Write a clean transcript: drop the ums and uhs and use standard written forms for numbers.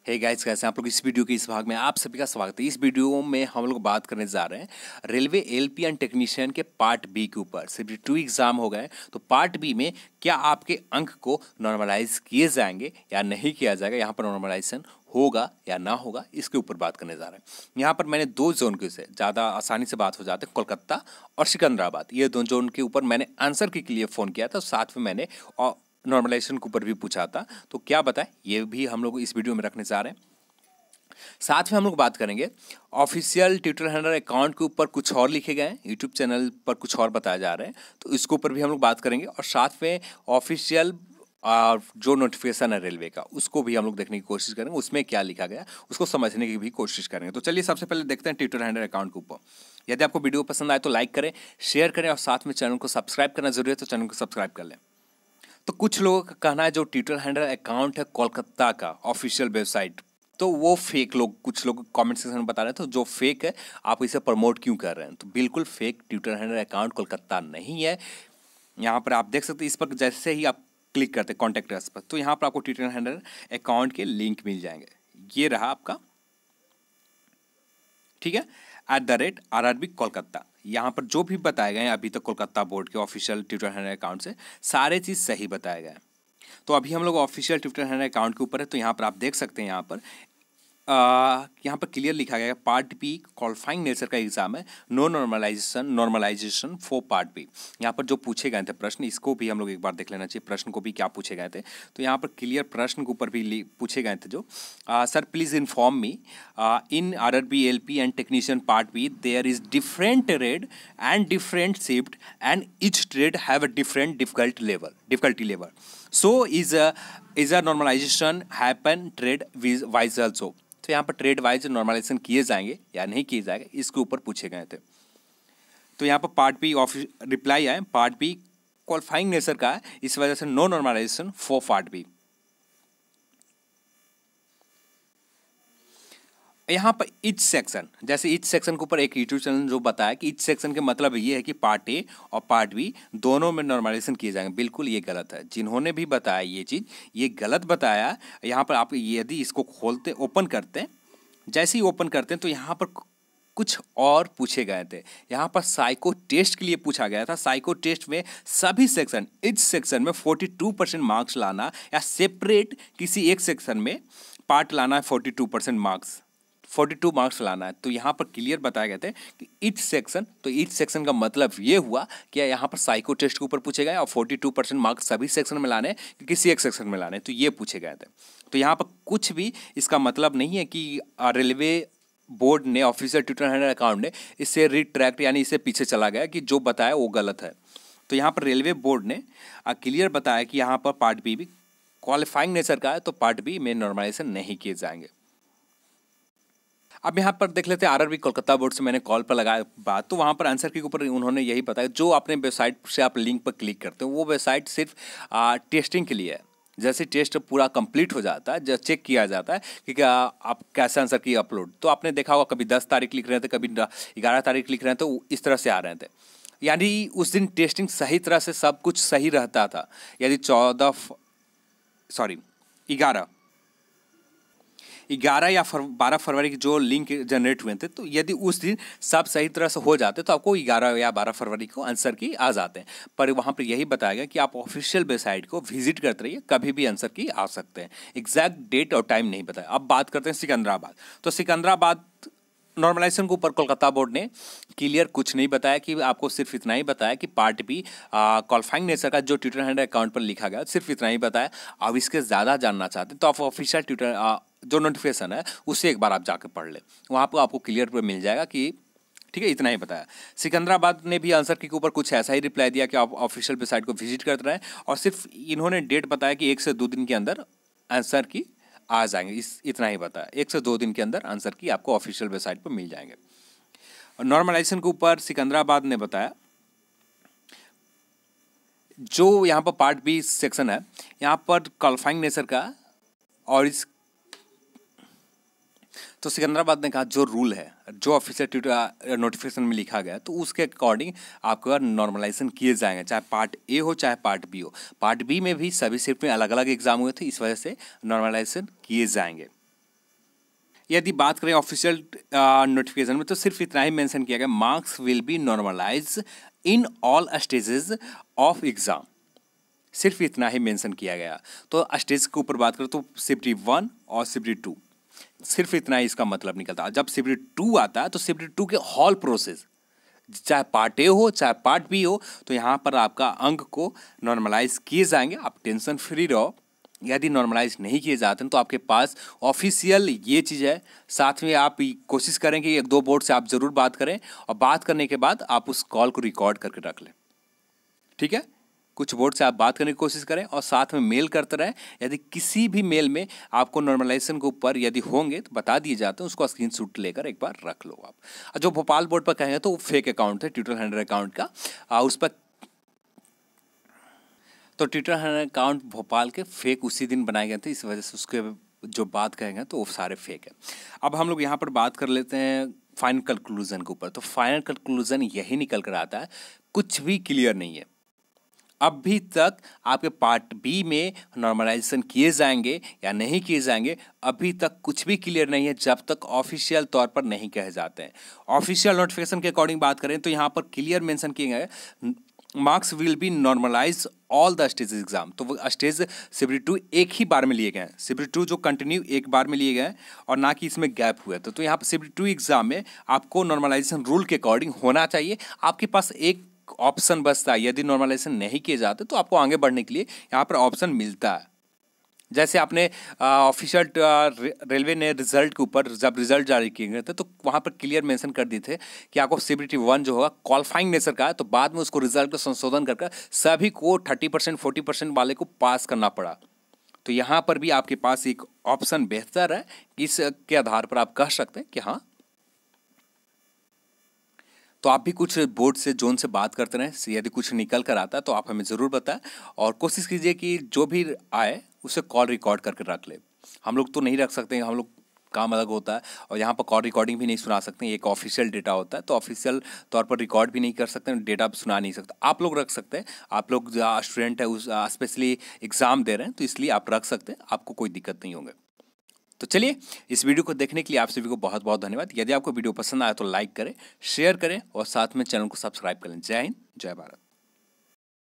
Hey guys, कैसे हैं आप लोग। इस वीडियो के इस भाग में आप सभी का स्वागत है। इस वीडियो में हम लोग बात करने जा रहे हैं रेलवे एलपी एंड टेक्नीशियन के पार्ट बी के ऊपर। सिर्फ 2 एग्जाम हो गए, तो पार्ट बी में क्या आपके अंक को नॉर्मलाइज किए जाएंगे या नहीं किया जाएगा, यहाँ पर नॉर्मलाइजेशन होगा या ना होगा, इसके ऊपर बात करने जा रहे हैं। यहाँ पर मैंने 2 जोन के से ज़्यादा आसानी से बात हो जाते हैं, कोलकाता और सिकंदराबाद। ये 2 जोन के ऊपर मैंने आंसर के लिए फ़ोन किया था, साथ में मैंने नॉर्मलाइजेशन के ऊपर भी पूछा था। तो क्या बताएं, ये भी हम लोग इस वीडियो में रखने जा रहे हैं। साथ में हम लोग बात करेंगे ऑफिशियल ट्विटर हैंडल अकाउंट के ऊपर कुछ और लिखे गए हैं, यूट्यूब चैनल पर कुछ और बताया जा रहे हैं, तो इसके ऊपर भी हम लोग बात करेंगे। और साथ में ऑफिशियल जो नोटिफिकेशन है रेलवे का, उसको भी हम लोग देखने की कोशिश करेंगे, उसमें क्या लिखा गया उसको समझने की भी कोशिश करेंगे। तो चलिए सबसे पहले देखते हैं ट्विटर हैंडल अकाउंट के ऊपर। यदि आपको वीडियो पसंद आए तो लाइक करें, शेयर करें और साथ में चैनल को सब्सक्राइब करना जरूरी है, तो चैनल को सब्सक्राइब कर लें। तो कुछ लोगों का कहना है जो ट्विटर हैंडल अकाउंट है कोलकाता का ऑफिशियल वेबसाइट, तो वो फेक लोग, कुछ लोग कमेंट सेक्शन में बता रहे हैं तो जो फेक है आप इसे प्रमोट क्यों कर रहे हैं। तो बिल्कुल fake Twitter handle account Kolkata नहीं है। यहाँ पर आप देख सकते हैं, इस पर जैसे ही आप क्लिक करते हैं कॉन्टैक्ट अस पर, तो यहाँ पर आपको ट्विटर हैंडल अकाउंट के लिंक मिल जाएंगे। ये रहा आपका, ठीक है, @RRB कोलकाता। यहाँ पर जो भी बताए गए हैं अभी तक कोलकाता बोर्ड के ऑफिशियल ट्विटर हैंडल अकाउंट से, सारे चीज़ सही बताए गए हैं। तो अभी हम लोग ऑफिशियल ट्विटर हैंडल अकाउंट के ऊपर है, तो यहाँ पर आप देख सकते हैं, यहाँ पर क्लियर लिखा गया है पार्ट बी क्वालिफाइंग नेचर का एग्जाम है, no normalization for part B. यहाँ पर जो पूछे गए थे प्रश्न, इसको भी हम लोग एक बार देख लेना चाहिए, प्रश्न को भी क्या पूछे गए थे। तो यहाँ पर क्लियर प्रश्न के ऊपर भी पूछे गए थे जो, sir please inform me in RRB LP and technician part B there is different trade and different shift and each trade have a different difficulty level, so is a normalization happen trade wise also. तो यहाँ पर trade wise normalisation किए जाएंगे या नहीं किए जाएंगे, इसके ऊपर पूछे गए थे। तो यहाँ पर पार्ट बी रिप्लाई आए, पार्ट बी क्वालिफाइंग नेचर का है, इस वजह से no normalization for part B. यहाँ पर ईच सेक्शन, जैसे ईच सेक्शन के ऊपर एक यूट्यूब चैनल जो बताया कि ईच सेक्शन के मतलब ये है कि पार्ट ए और पार्ट बी दोनों में नॉर्मलाइजेशन किए जाएंगे। बिल्कुल ये गलत है। जिन्होंने भी बताया ये चीज़, ये गलत बताया। यहाँ पर आप यदि इसको खोलते, ओपन करते हैं, जैसे ही ओपन करते हैं तो यहाँ पर कुछ और पूछे गए थे। यहाँ पर साइको टेस्ट के लिए पूछा गया था। साइको टेस्ट में सभी सेक्शन, ईच सेक्शन में 42% मार्क्स लाना, या सेपरेट किसी एक सेक्शन में पार्ट लाना है 42% मार्क्स, 42 मार्क्स लाना है। तो यहाँ पर क्लियर बताया गए थे कि ईच सेक्शन, तो ईच सेक्शन का मतलब ये हुआ कि यहाँ पर साइको टेस्ट के ऊपर पूछे गए और 42% मार्क्स सभी सेक्शन में लाने कि किसी एक सेक्शन में लाने, तो ये पूछे गए थे। तो यहाँ पर कुछ भी इसका मतलब नहीं है कि रेलवे बोर्ड ने, ऑफिशियल ट्विटर हैंडल अकाउंट ने इससे रिट्रैक्ट यानी इससे पीछे चला गया कि जो बताया वो गलत है। तो यहाँ पर रेलवे बोर्ड ने क्लियर बताया कि यहाँ पर पार्ट बी भी क्वालिफाइंग नेचर का है, तो पार्ट बी में नॉर्मलाइजेशन नहीं किए जाएंगे। अब यहाँ पर देख लेते हैं RRB कोलकाता बोर्ड से मैंने कॉल पर लगाया बात, तो वहाँ पर आंसर के ऊपर उन्होंने यही बताया, जो अपने वेबसाइट से आप लिंक पर क्लिक करते हो वो वेबसाइट सिर्फ टेस्टिंग के लिए है। जैसे टेस्ट पूरा कंप्लीट हो जाता है, जब चेक किया जाता है कि क्या आप कैसे आंसर की अपलोड, तो आपने देखा होगा कभी 10 तारीख लिख रहे थे, कभी 11 तारीख लिख रहे हैं, तो इस तरह से आ रहे थे। यानी उस दिन टेस्टिंग सही तरह से सब कुछ सही रहता था। यदि 11 या 12 फरवरी की जो लिंक जनरेट हुए थे, तो यदि उस दिन सब सही तरह से हो जाते तो आपको 11 या 12 फरवरी को आंसर की आ जाते हैं। पर वहाँ पर यही बताया गया कि आप ऑफिशियल वेबसाइट को विजिट करते रहिए, कभी भी आंसर की आ सकते हैं। एग्जैक्ट डेट और टाइम नहीं बताया। अब बात करते हैं सिकंदराबाद। तो सिकंदराबाद नॉर्मलाइजेशन के ऊपर कोलकाता बोर्ड ने क्लियर कुछ नहीं बताया, कि आपको सिर्फ इतना ही बताया कि पार्ट बी क्वालिफाइंग नेचर का जो ट्विटर हैंडल अकाउंट पर लिखा गया, सिर्फ इतना ही बताया। अब इसके ज़्यादा जानना चाहते हैं तो आप ऑफिशियल ट्विटर जो नोटिफिकेशन है उसे एक बार आप जाकर पढ़ लें, वहाँ पर आपको क्लियर पर मिल जाएगा कि ठीक है, इतना ही बताया। सिकंदराबाद ने भी आंसर के ऊपर कुछ ऐसा ही रिप्लाई दिया कि आप ऑफिशियल वेबसाइट को विजिट करते रहें, और सिर्फ इन्होंने डेट बताया कि 1 से 2 दिन के अंदर आंसर की आ जाएंगे, इतना ही बताया। 1 से 2 दिन के अंदर आंसर की आपको ऑफिशियल वेबसाइट पर मिल जाएंगे। और नॉर्मलाइजेशन के ऊपर सिकंदराबाद ने बताया, जो यहाँ पर पार्ट बी सेक्शन है, यहाँ पर क्वालिफाइंग नेचर का, और इस तो सिकंदराबाद ने कहा जो रूल है, जो ऑफिशियल ट्विटर नोटिफिकेशन में लिखा गया, तो उसके अकॉर्डिंग आपका नॉर्मलाइजेशन किए जाएंगे, चाहे पार्ट ए हो चाहे पार्ट बी हो। पार्ट बी में भी सभी शिफ्ट में अलग अलग एग्जाम हुए थे, इस वजह से नॉर्मलाइजेशन किए जाएंगे। यदि बात करें ऑफिशियल नोटिफिकेशन में तो सिर्फ इतना ही मेंशन किया गया, marks will be normalize in all stages of exam, सिर्फ इतना ही मेंशन किया गया। तो स्टेज के ऊपर बात करें तो CBT 1 और CBT 2, सिर्फ इतना ही इसका मतलब निकलता है। जब CBT 2 आता है तो CBT 2 के हॉल प्रोसेस, चाहे पार्ट ए हो चाहे पार्ट बी हो, तो यहाँ पर आपका अंक को नॉर्मलाइज किए जाएंगे। आप टेंशन फ्री रहो। यदि नॉर्मलाइज नहीं किए जाते हैं तो आपके पास ऑफिशियल ये चीज़ है। साथ में आप कोशिश करें कि 1-2 बोर्ड से आप ज़रूर बात करें, और बात करने के बाद आप उस कॉल को रिकॉर्ड करके रख लें, ठीक है। कुछ बोर्ड से आप बात करने की कोशिश करें और साथ में मेल करते रहें। यदि किसी भी मेल में आपको नॉर्मलाइजेशन के ऊपर यदि होंगे तो बता दिए जाते हैं, उसको स्क्रीनशॉट लेकर एक बार रख लो आप। और जो भोपाल बोर्ड पर कहेंगे तो वो फेक अकाउंट है ट्विटर हैंडल अकाउंट का, उस पर तो ट्विटर हैंडल अकाउंट भोपाल के फेक उसी दिन बनाए गए थे, इस वजह से उसके जो बात कहेंगे तो वो सारे फेक है। अब हम लोग यहाँ पर बात कर लेते हैं फाइनल कंक्लूजन के ऊपर। तो फाइनल कंक्लूजन यही निकल कर आता है, कुछ भी क्लियर नहीं है अभी तक। आपके पार्ट बी में नॉर्मलाइजेशन किए जाएंगे या नहीं किए जाएंगे, अभी तक कुछ भी क्लियर नहीं है जब तक ऑफिशियल तौर पर नहीं कहे जाते हैं। ऑफिशियल नोटिफिकेशन के अकॉर्डिंग बात करें तो यहाँ पर क्लियर मेंशन किए गए, marks will be normalize all the stage exam. तो वो स्टेज CBT 2 एक ही बार में लिए गए हैं, CBT 2 जो कंटिन्यू एक बार में लिए गए हैं और ना कि इसमें गैप हुआ। तो यहाँ पर CBT 2 एग्जाम में आपको नॉर्मलाइजेशन रूल के अकॉर्डिंग होना चाहिए। आपके पास एक ऑप्शन बचता है, यदि नॉर्मलाइजेशन नहीं किए जाते तो आपको आगे बढ़ने के लिए यहाँ पर ऑप्शन मिलता है। जैसे आपने ऑफिशियल रेलवे ने रिजल्ट के ऊपर जब रिजल्ट जारी किए गए थे तो वहाँ पर क्लियर मेंशन कर दिए थे कि आपको CBT 1 जो होगा क्वालिफाइंग नेचर का है, तो बाद में उसको रिजल्ट का संशोधन कर सभी को 30% 40% वाले को पास करना पड़ा। तो यहाँ पर भी आपके पास एक ऑप्शन बेहतर है, इसके आधार पर आप कह सकते हैं कि हाँ। तो आप भी कुछ बोर्ड से जोन से बात करते रहें, यदि कुछ निकल कर आता है तो आप हमें ज़रूर बताएं, और कोशिश कीजिए कि जो भी आए उसे कॉल रिकॉर्ड करके रख ले। हम लोग तो नहीं रख सकते, हम लोग काम अलग होता है, और यहाँ पर कॉल रिकॉर्डिंग भी नहीं सुना सकते, एक ऑफिशियल डेटा होता है तो ऑफिशियल तौर पर रिकॉर्ड भी नहीं कर सकते, डेटा सुना नहीं सकते। आप लोग रख सकते हैं, आप लोग स्टूडेंट है उस स्पेशली एग्ज़ाम दे रहे हैं तो इसलिए आप रख सकते हैं, आपको कोई दिक्कत नहीं होंगे। तो चलिए, इस वीडियो को देखने के लिए आप सभी को बहुत बहुत धन्यवाद। यदि आपको वीडियो पसंद आया तो लाइक करें, शेयर करें और साथ में चैनल को सब्सक्राइब करें। जय हिंद, जय भारत।